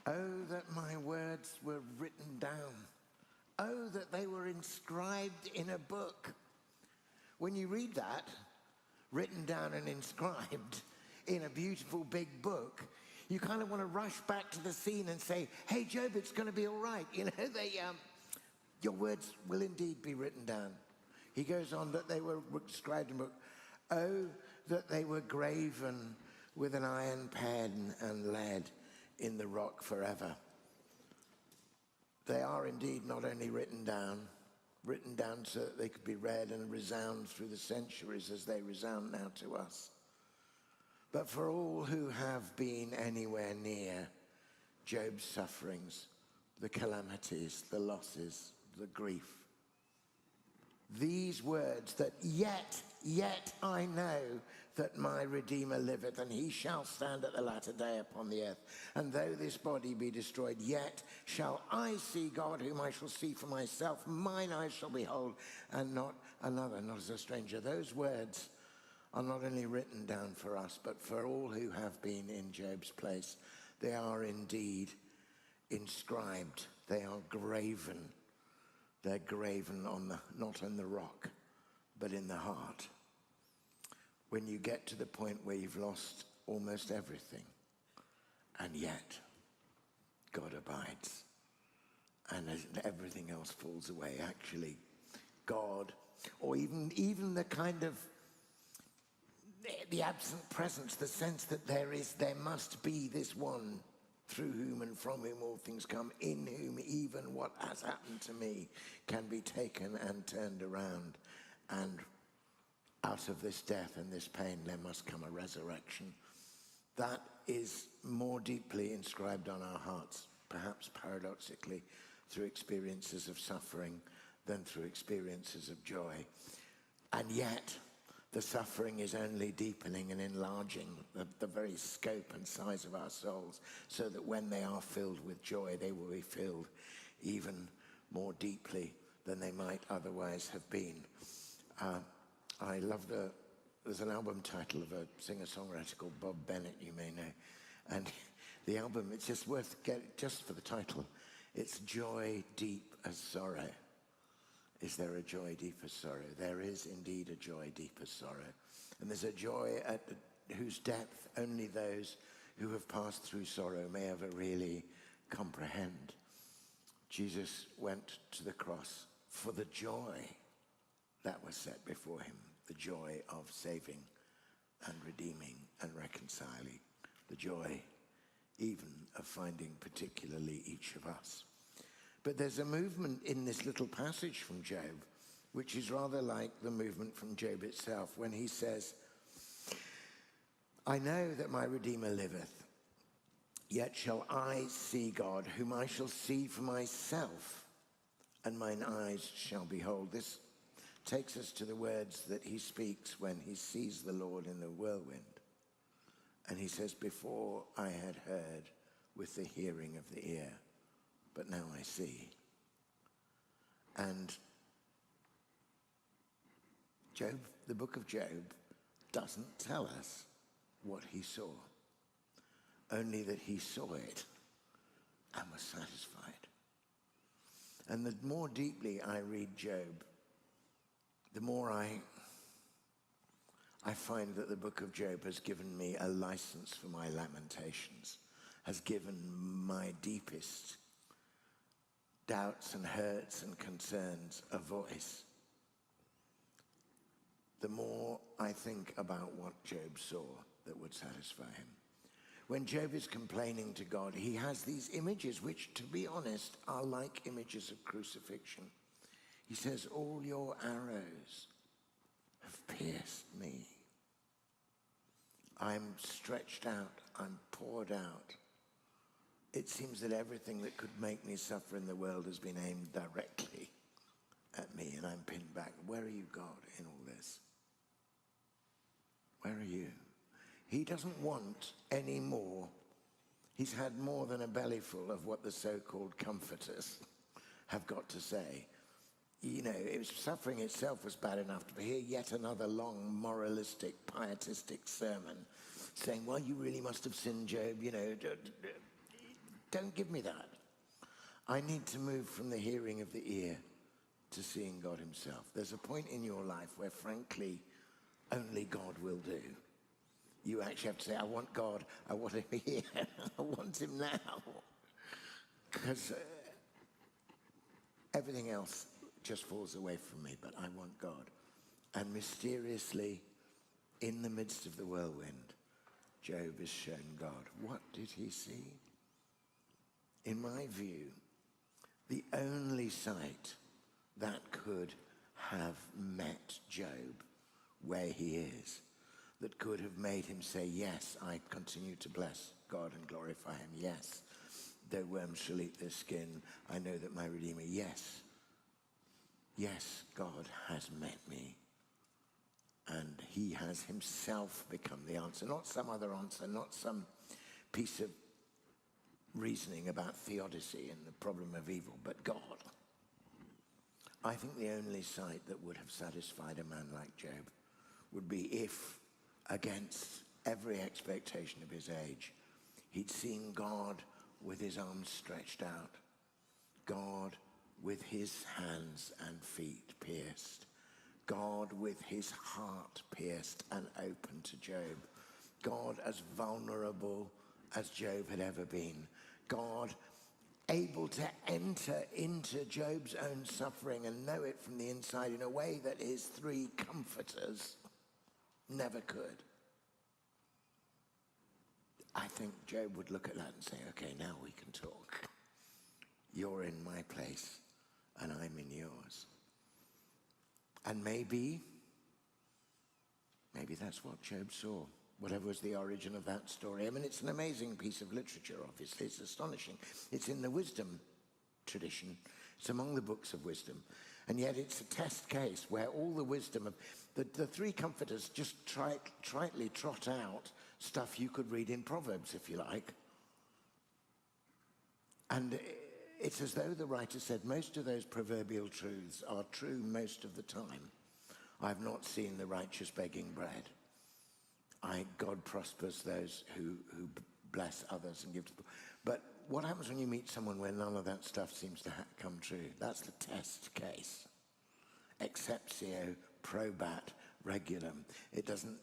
Oh, that my words were written down. Oh, that they were inscribed in a book. When you read that, written down and inscribed in a beautiful big book, you kind of want to rush back to the scene and say, hey, Job, it's going to be all right. You know, your words will indeed be written down. He goes on that they were inscribed in a book. Oh, that they were graven with an iron pen and lead in the rock forever. They are indeed not only written down so that they could be read and resound through the centuries as they resound now to us. But for all who have been anywhere near Job's sufferings, the calamities, the losses, the grief, these words that yet I know that my Redeemer liveth, and he shall stand at the latter day upon the earth. And though this body be destroyed, yet shall I see God, whom I shall see for myself. Mine eyes shall behold, and not another, not as a stranger. Those words are not only written down for us, but for all who have been in Job's place. They are indeed inscribed. They are graven. They're graven not on the rock, but in the heart. When you get to the point where you've lost almost everything, and yet God abides, and everything else falls away. Actually, God, or even the kind of the absent presence, the sense that there must be this one through whom and from whom all things come, in whom even what has happened to me can be taken and turned around. And out of this death and this pain, there must come a resurrection. That is more deeply inscribed on our hearts, perhaps paradoxically, through experiences of suffering than through experiences of joy. And yet, the suffering is only deepening and enlarging the very scope and size of our souls, so that when they are filled with joy, they will be filled even more deeply than they might otherwise have been. I love there's an album title of a singer-songwriter called Bob Bennett, you may know. And the album, it's just worth getting, just for the title, it's Joy Deep as Sorrow. Is there a joy deep as sorrow? There is indeed a joy deep as sorrow. And there's a joy whose depth only those who have passed through sorrow may ever really comprehend. Jesus went to the cross for the joy that was set before him, the joy of saving and redeeming and reconciling, the joy even of finding particularly each of us. But there's a movement in this little passage from Job, which is rather like the movement from Job itself, when he says, I know that my Redeemer liveth, yet shall I see God, whom I shall see for myself, and mine eyes shall behold. This takes us to the words that he speaks when he sees the Lord in the whirlwind. And he says, before I had heard with the hearing of the ear, but now I see. And Job, the book of Job, doesn't tell us what he saw, only that he saw it and was satisfied. And the more deeply I read Job, the more I find that the book of Job has given me a license for my lamentations, has given my deepest doubts and hurts and concerns a voice. The more I think about what Job saw that would satisfy him. When Job is complaining to God, he has these images which, to be honest, are like images of crucifixion. He says, all your arrows have pierced me. I'm stretched out, I'm poured out. It seems that everything that could make me suffer in the world has been aimed directly at me, and I'm pinned back. Where are you, God, in all this? Where are you? He doesn't want any more. He's had more than a bellyful of what the so-called comforters have got to say. You know, suffering itself was bad enough to hear yet another long moralistic, pietistic sermon saying, well, you really must have sinned, Job, you know. Don't give me that. I need to move from the hearing of the ear to seeing God himself. There's a point in your life where, frankly, only God will do. You actually have to say, I want God, I want him here, I want him now. Because everything else just falls away from me, but I want God. And mysteriously, in the midst of the whirlwind, Job is shown God. What did he see? In my view, the only sight that could have met Job where he is, that could have made him say, yes, I continue to bless God and glorify him. Yes, though worms shall eat their skin, I know that my Redeemer, yes, God has met me. And he has himself become the answer, not some other answer, not some piece of reasoning about theodicy and the problem of evil, but God. I think the only sight that would have satisfied a man like Job would be if, against every expectation of his age, he'd seen God with his arms stretched out, God with his hands and feet pierced, God with his heart pierced and open to Job, God as vulnerable as Job had ever been, God able to enter into Job's own suffering and know it from the inside in a way that his three comforters never could. I think Job would look at that and say, okay, now we can talk. You're in my place and I'm in yours. And maybe that's what Job saw, whatever was the origin of that story. I mean, it's an amazing piece of literature, obviously. It's astonishing. It's in the wisdom tradition. It's among the books of wisdom. And yet it's a test case where all the wisdom of the three comforters just tritely trot out stuff you could read in Proverbs, if you like. And it's as though the writer said, most of those proverbial truths are true most of the time. I've not seen the righteous begging bread. God prospers those who bless others and give to people. But what happens when you meet someone where none of that stuff seems to come true? That's the test case. Exceptio probat regulum. It doesn't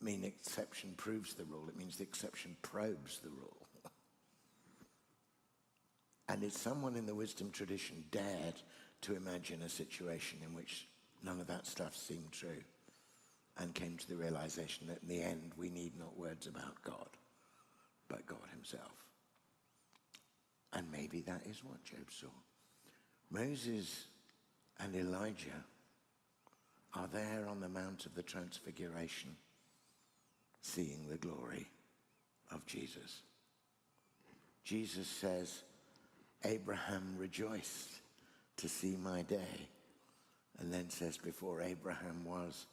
mean exception proves the rule. It means the exception probes the rule. And it's someone in the wisdom tradition dared to imagine a situation in which none of that stuff seemed true and came to the realization that in the end we need not words about God, but God himself. And maybe that is what Job saw. Moses and Elijah are there on the Mount of the Transfiguration, seeing the glory of Jesus. Jesus says, Abraham rejoiced to see my day, and then says, before Abraham was,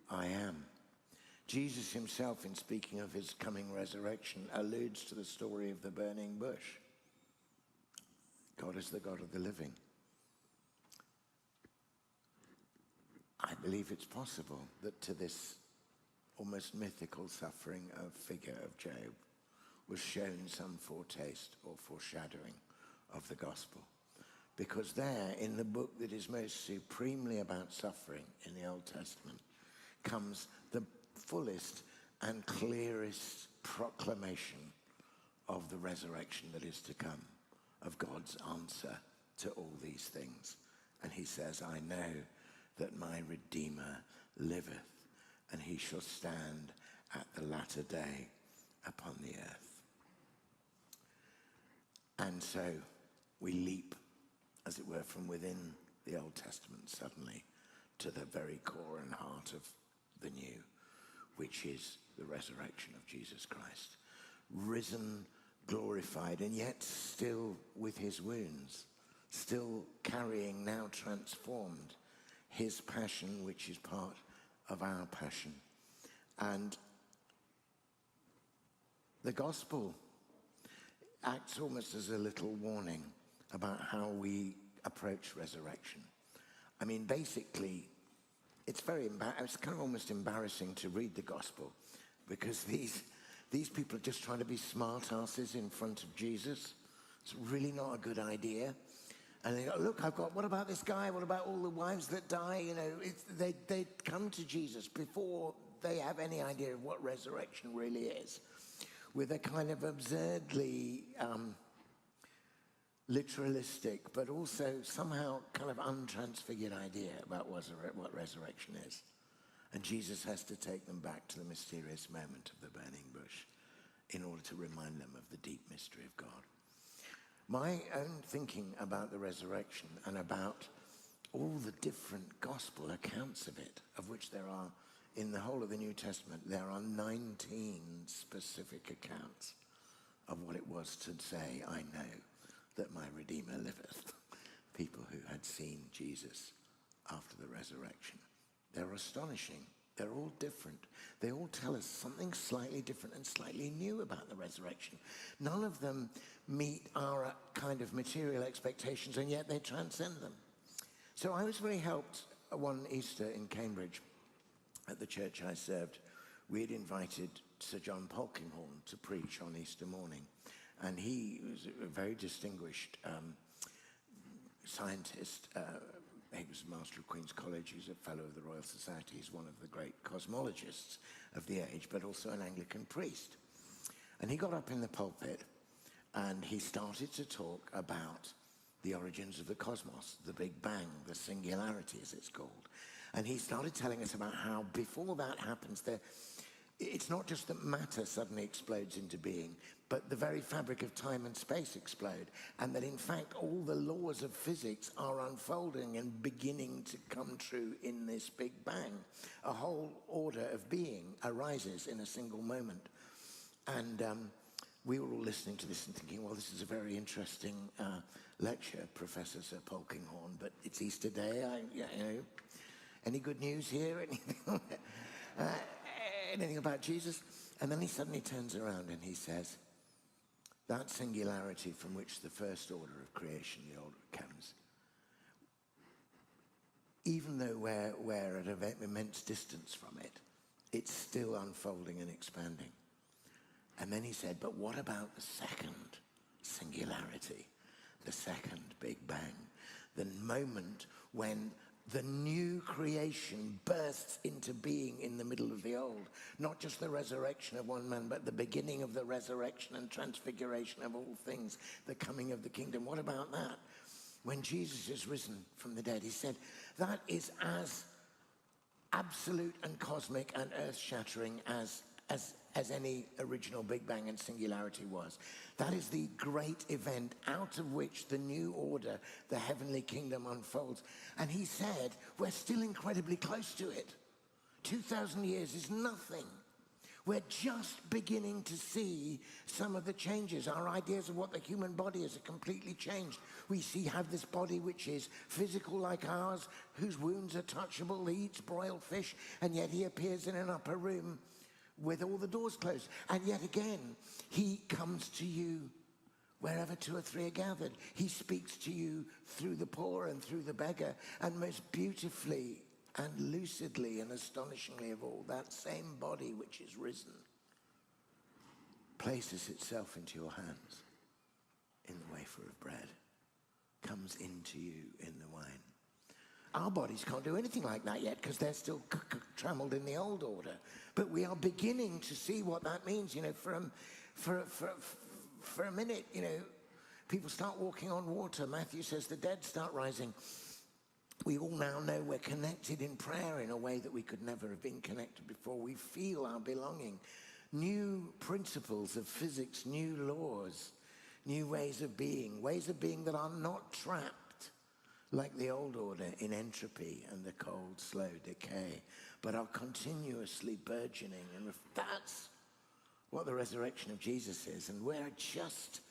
I am. Jesus himself, in speaking of his coming resurrection, alludes to the story of the burning bush. God is the God of the living. I believe it's possible that to this almost mythical suffering of figure of Job was shown some foretaste or foreshadowing of the gospel. Because there, in the book that is most supremely about suffering in the Old Testament, comes the fullest and clearest proclamation of the resurrection that is to come, of God's answer to all these things. And he says, I know that my Redeemer liveth, and he shall stand at the latter day upon the earth. And so we leap, as it were, from within the Old Testament suddenly to the very core and heart of the new, which is the resurrection of Jesus Christ. Risen, glorified, and yet still with his wounds, still carrying, now transformed, his passion, which is part of our passion. And the gospel acts almost as a little warning about how we approach resurrection. I mean, basically, it's kind of almost embarrassing to read the gospel, because these people are just trying to be smart asses in front of Jesus. It's really not a good idea. And they go, look, what about this guy? What about all the wives that die? You know, they come to Jesus before they have any idea of what resurrection really is, with a kind of absurdly literalistic, but also somehow kind of untransfigured idea about what resurrection is. And Jesus has to take them back to the mysterious moment of the burning bush in order to remind them of the deep mystery of God. My own thinking about the resurrection and about all the different gospel accounts of it, of which there are, in the whole of the New Testament, there are 19 specific accounts of what it was to say, I know that my Redeemer liveth. People who had seen Jesus after the resurrection. They're astonishing. They're all different. They all tell us something slightly different and slightly new about the resurrection. None of them meet our kind of material expectations, and yet they transcend them. So I was very helped one Easter in Cambridge at the church I served. We had invited Sir John Polkinghorne to preach on Easter morning, and he was a very distinguished scientist. He was a Master of Queen's College. He's a Fellow of the Royal Society. He's one of the great cosmologists of the age, but also an Anglican priest. And he got up in the pulpit and he started to talk about the origins of the cosmos, the Big Bang, the singularity as it's called. And he started telling us about how before that happens, it's not just that matter suddenly explodes into being, but the very fabric of time and space explode. And that in fact, all the laws of physics are unfolding and beginning to come true in this Big Bang. A whole order of being arises in a single moment. And we were all listening to this and thinking, well, this is a very interesting lecture, Professor Sir Polkinghorne, but it's Easter Day. Any good news here? Anything about Jesus? And then he suddenly turns around and he says, that singularity from which the first order of creation, the order comes, even though we're at an immense distance from it, it's still unfolding and expanding. And then he said, but what about the second singularity, the second Big Bang, the moment when the new creation bursts into being in the middle of the old. Not just the resurrection of one man, but the beginning of the resurrection and transfiguration of all things, the coming of the kingdom. What about that? When Jesus is risen from the dead, he said, that is as absolute and cosmic and earth-shattering as any original Big Bang and singularity was. That is the great event out of which the new order, the heavenly kingdom, unfolds. And he said, we're still incredibly close to it. 2,000 years is nothing. We're just beginning to see some of the changes. Our ideas of what the human body is are completely changed. We have this body which is physical like ours, whose wounds are touchable, he eats broiled fish, and yet he appears in an upper room with all the doors closed. And yet again, he comes to you wherever two or three are gathered. He speaks to you through the poor and through the beggar, and most beautifully and lucidly and astonishingly of all, that same body which is risen places itself into your hands in the wafer of bread, comes into you in the wine. Our bodies can't do anything like that yet because they're still trammeled in the old order. But we are beginning to see what that means. For a minute, people start walking on water. Matthew says the dead start rising. We all now know we're connected in prayer in a way that we could never have been connected before. We feel our belonging. New principles of physics, new laws, new ways of being that are not trapped like the old order in entropy and the cold, slow decay, but are continuously burgeoning. And that's what the resurrection of Jesus is. And we're just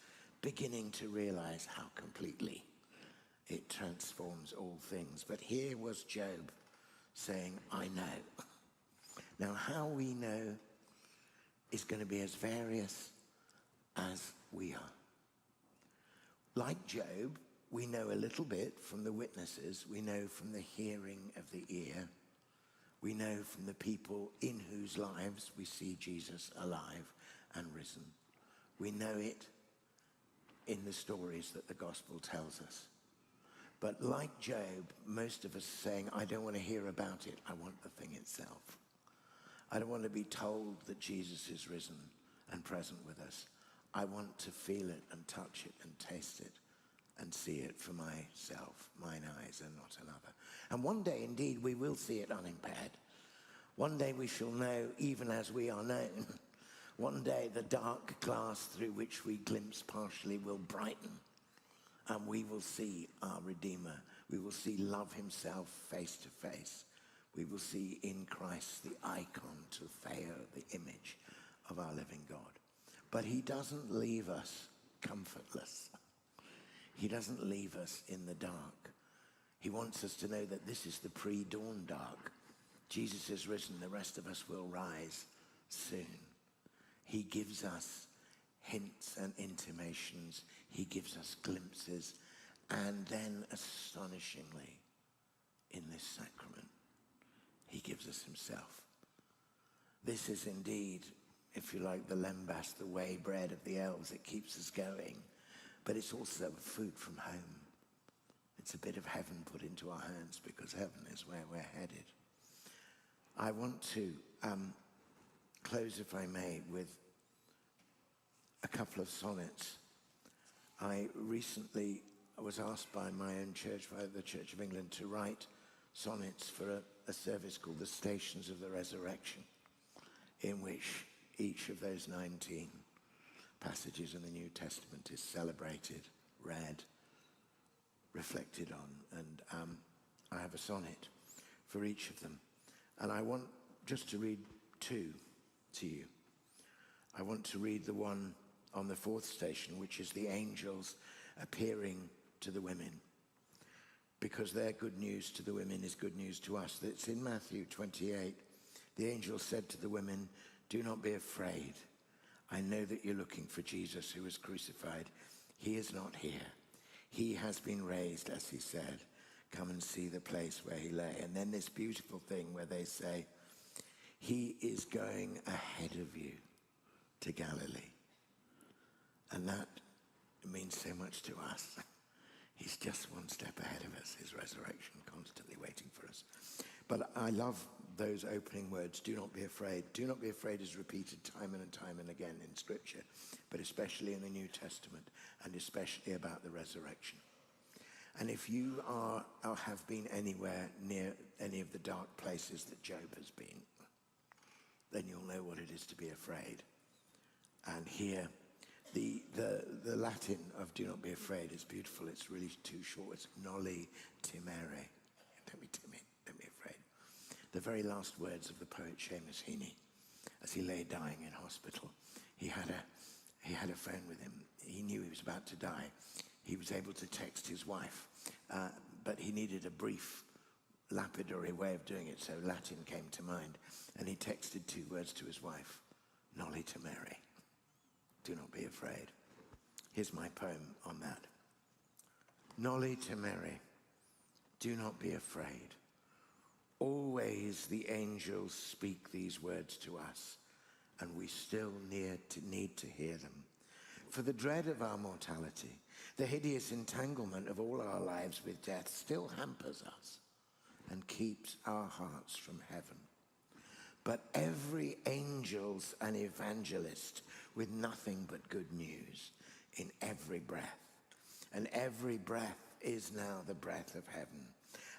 beginning to realize how completely it transforms all things. But here was Job saying, I know. Now, how we know is going to be as various as we are. Like Job, we know a little bit from the witnesses. We know from the hearing of the ear. We know from the people in whose lives we see Jesus alive and risen. We know it in the stories that the gospel tells us. But like Job, most of us are saying, I don't want to hear about it. I want the thing itself. I don't want to be told that Jesus is risen and present with us. I want to feel it and touch it and taste it and see it for myself, mine eyes and not another. And one day, indeed, we will see it unimpaired. One day we shall know even as we are known. One day the dark glass through which we glimpse partially will brighten, and we will see our Redeemer. We will see love himself face to face. We will see in Christ the icon to Theo, the image of our living God. But he doesn't leave us comfortless. He doesn't leave us in the dark. He wants us to know that this is the pre-dawn dark. Jesus is risen. The rest of us will rise soon. He gives us hints and intimations. He gives us glimpses. And then, astonishingly, in this sacrament, he gives us himself. This is indeed, if you like, the lembas, the whey bread of the elves. It keeps us going. But it's also food from home. It's a bit of heaven put into our hands, because heaven is where we're headed. I want to close, if I may, with a couple of sonnets. I recently was asked by my own church, by the Church of England, to write sonnets for a service called the Stations of the Resurrection, in which each of those 19 passages in the New Testament is celebrated, read, reflected on. And I have a sonnet for each of them. And I want just to read two to you. I want to read the one on the fourth station, which is the angels appearing to the women, because their good news to the women is good news to us. It's in Matthew 28. The angel said to the women, "Do not be afraid. I know that you're looking for Jesus who was crucified. He is not here. He has been raised, as he said. Come and see the place where he lay." And then this beautiful thing where they say, he is going ahead of you to Galilee. And that means so much to us. He's just one step ahead of us, his resurrection constantly waiting for us. But I love those opening words, do not be afraid. Do not be afraid is repeated time and time and again in Scripture, but especially in the New Testament, and especially about the resurrection. And if you are or have been anywhere near any of the dark places that Job has been, then you'll know what it is to be afraid. And here, the Latin of do not be afraid is beautiful. It's really too short. It's noli timere. Don't be timid. Don't be afraid. The very last words of the poet Seamus Heaney, as he lay dying in hospital, he had a phone with him. He knew he was about to die. He was able to text his wife, but he needed a brief, lapidary way of doing it, so Latin came to mind, and he texted two words to his wife, noli timere, do not be afraid. Here's my poem on that. Noli timere, do not be afraid. Always the angels speak these words to us, and we still need to hear them. For the dread of our mortality, the hideous entanglement of all our lives with death still hampers us and keeps our hearts from heaven. But every angel's an evangelist with nothing but good news in every breath. And every breath is now the breath of heaven.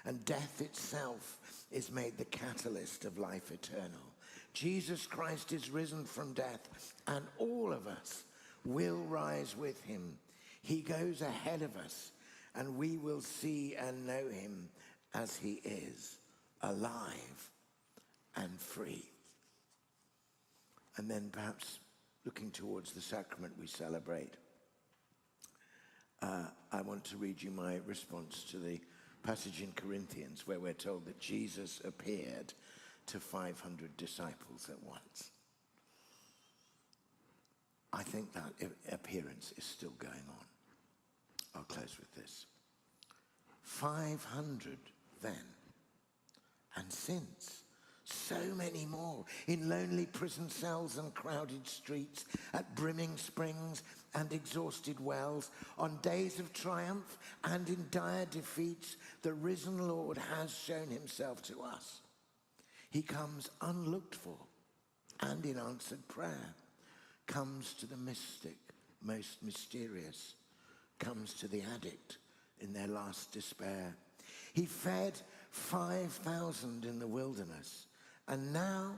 And death itself is made the catalyst of life eternal. Jesus Christ is risen from death, and all of us will rise with him. He goes ahead of us, and we will see and know him as he is, alive and free. And then perhaps looking towards the sacrament we celebrate, I want to read you my response to the passage in Corinthians where we're told that Jesus appeared to 500 disciples at once. I think that appearance is still going on. I'll close with this. 500 then, and since, so many more, in lonely prison cells and crowded streets, at brimming springs and exhausted wells, on days of triumph and in dire defeats, the risen Lord has shown himself to us. He comes unlooked for and in answered prayer, comes to the mystic, most mysterious, comes to the addict in their last despair. He fed 5,000 in the wilderness, and now,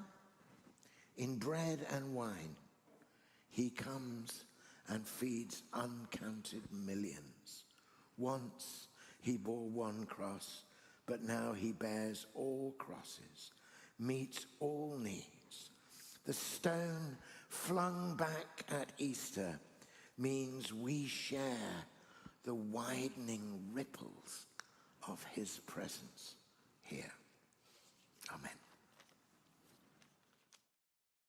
in bread and wine, he comes and feeds uncounted millions. Once he bore one cross, but now he bears all crosses, meets all needs. The stone flung back at Easter means we share the widening ripples of his presence here. Amen.